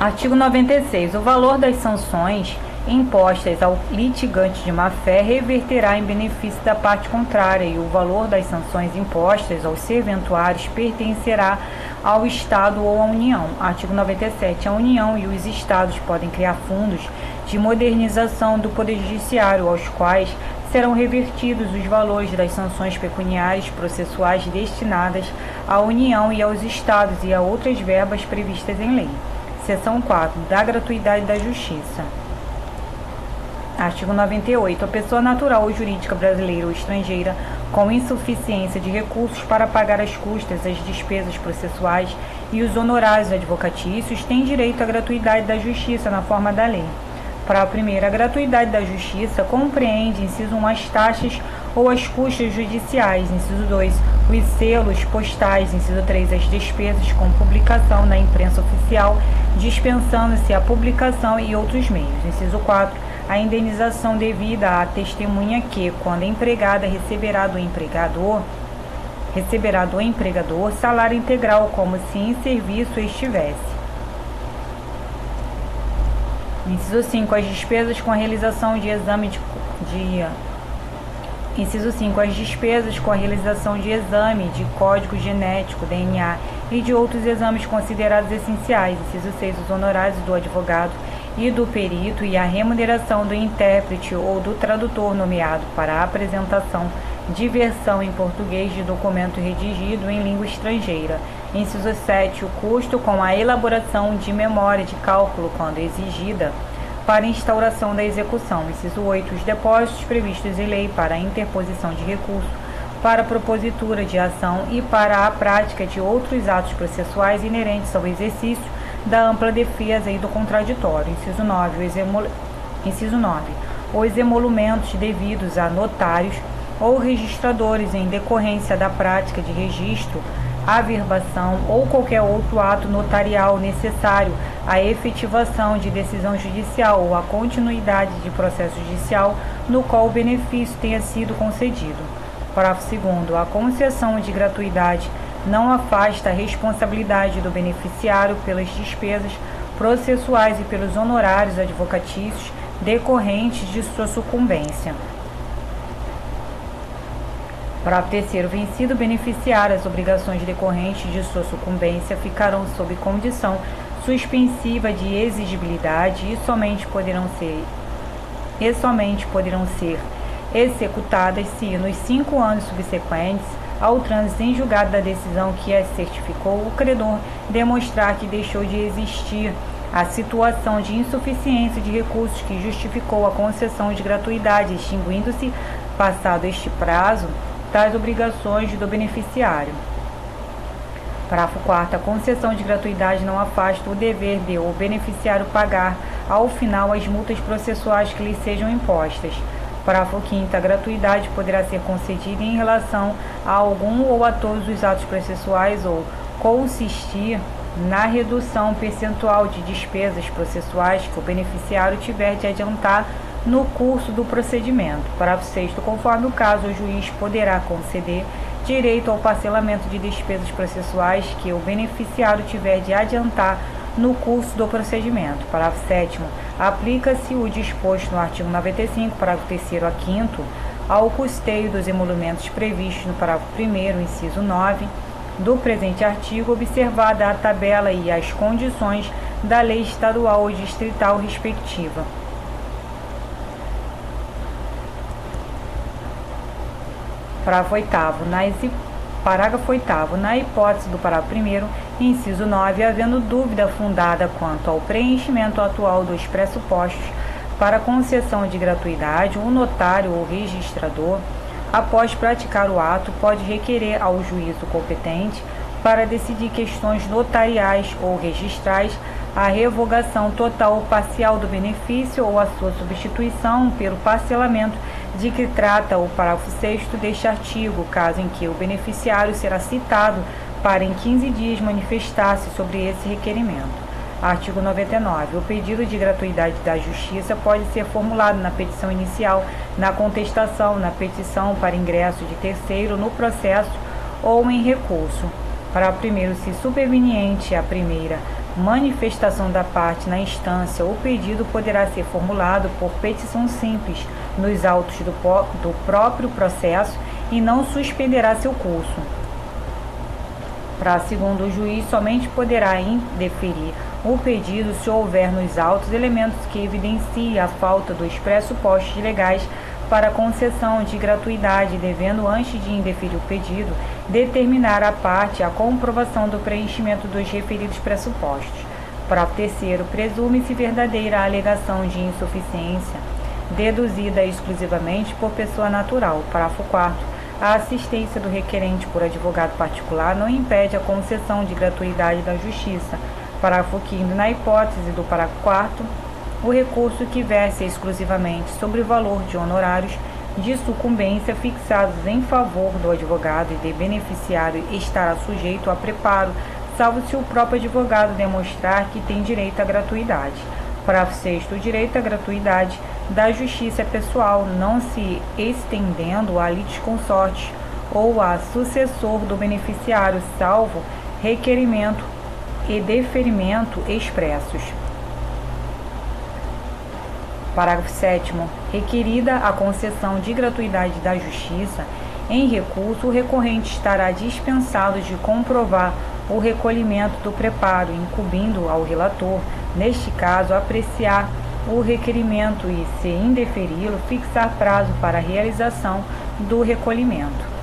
Artigo 96. O valor das sanções impostas ao litigante de má-fé reverterá em benefício da parte contrária e o valor das sanções impostas aos serventuários pertencerá ao Estado ou à União. Artigo 97. A União e os Estados podem criar fundos de modernização do Poder Judiciário, aos quais serão revertidos os valores das sanções pecuniárias processuais destinadas à União e aos Estados e a outras verbas previstas em lei. Seção 4. Da gratuidade da justiça. Artigo 98. A pessoa natural ou jurídica brasileira ou estrangeira com insuficiência de recursos para pagar as custas, as despesas processuais e os honorários advocatícios tem direito à gratuidade da justiça na forma da lei. Para a primeira, a gratuidade da justiça compreende, inciso 1, as taxas ou as custas judiciais, inciso 2, os selos postais, inciso 3, as despesas com publicação na imprensa oficial, dispensando-se a publicação e outros meios, inciso 4, a indenização devida à testemunha que, quando empregada, receberá do empregador salário integral, como se em serviço estivesse. Inciso 5. As despesas com a realização de exame Inciso 5. As despesas com a realização de exame de código genético, DNA e de outros exames considerados essenciais. Inciso 6. Os honorários do advogado e do perito e a remuneração do intérprete ou do tradutor nomeado para a apresentação de versão em português de documento redigido em língua estrangeira. Inciso 7. O custo com a elaboração de memória de cálculo, quando exigida, para instauração da execução. Inciso 8. Os depósitos previstos em lei para a interposição de recurso, para a propositura de ação e para a prática de outros atos processuais inerentes ao exercício da ampla defesa e do contraditório. Inciso 9. Os emolumentos devidos a notários ou registradores em decorrência da prática de registro, averbação ou qualquer outro ato notarial necessário à efetivação de decisão judicial ou à continuidade de processo judicial no qual o benefício tenha sido concedido. Parágrafo 2º. A concessão de gratuidade não afasta a responsabilidade do beneficiário pelas despesas processuais e pelos honorários advocatícios decorrentes de sua sucumbência. Parágrafo 3º. Vencido o beneficiário, as obrigações decorrentes de sua sucumbência ficarão sob condição suspensiva de exigibilidade e somente poderão ser executadas se, nos 5 anos subsequentes ao trânsito em julgado da decisão que as certificou, o credor demonstrar que deixou de existir a situação de insuficiência de recursos que justificou a concessão de gratuidade, extinguindo-se, passado este prazo, tais obrigações do beneficiário. Parágrafo 4º. A concessão de gratuidade não afasta o dever de o beneficiário pagar, ao final, as multas processuais que lhe sejam impostas. Parágrafo 5º. A gratuidade poderá ser concedida em relação a algum ou a todos os atos processuais ou consistir na redução percentual de despesas processuais que o beneficiário tiver de adiantar no curso do procedimento. Parágrafo 6º. Conforme o caso, o juiz poderá conceder direito ao parcelamento de despesas processuais que o beneficiário tiver de adiantar no curso do procedimento. Parágrafo 7º. Aplica-se o disposto no artigo 95, parágrafo 3º a 5º, ao custeio dos emolumentos previstos no parágrafo 1º, inciso 9, do presente artigo, observada a tabela e as condições da lei estadual ou distrital respectiva. Parágrafo 8º. Na hipótese do parágrafo 1º, inciso 9, havendo dúvida fundada quanto ao preenchimento atual dos pressupostos para concessão de gratuidade, o notário ou registrador, após praticar o ato, pode requerer ao juízo competente para decidir questões notariais ou registrais a revogação total ou parcial do benefício ou a sua substituição pelo parcelamento de que trata o parágrafo 6º deste artigo, caso em que o beneficiário será citado para em 15 dias manifestar-se sobre esse requerimento. Artigo 99. O pedido de gratuidade da Justiça pode ser formulado na petição inicial, na contestação, na petição para ingresso de terceiro no processo ou em recurso. Parágrafo 1º. Se superveniente a primeira manifestação da parte na instância, o pedido poderá ser formulado por petição simples nos autos do próprio processo e não suspenderá seu curso. Segundo o juiz, somente poderá indeferir o pedido se houver nos autos elementos que evidenciem a falta dos pressupostos legais para concessão de gratuidade, devendo, antes de indeferir o pedido, determinar à parte a comprovação do preenchimento dos referidos pressupostos. Parágrafo 3º. Presume-se verdadeira a alegação de insuficiência, deduzida exclusivamente por pessoa natural. Parágrafo 4º. A assistência do requerente por advogado particular não impede a concessão de gratuidade da Justiça. Parágrafo 5º. Na hipótese do parágrafo 4º, o recurso que verse exclusivamente sobre o valor de honorários de sucumbência fixados em favor do advogado e de beneficiário estará sujeito a preparo, salvo se o próprio advogado demonstrar que tem direito à gratuidade. Parágrafo 6º. O direito à gratuidade da justiça é pessoal, não se estendendo a litisconsorte ou a sucessor do beneficiário, salvo requerimento e deferimento expressos. Parágrafo 7º. Requerida a concessão de gratuidade da Justiça, em recurso, o recorrente estará dispensado de comprovar o recolhimento do preparo, incumbindo ao relator, neste caso, apreciar o requerimento e, se indeferi-lo, fixar prazo para a realização do recolhimento.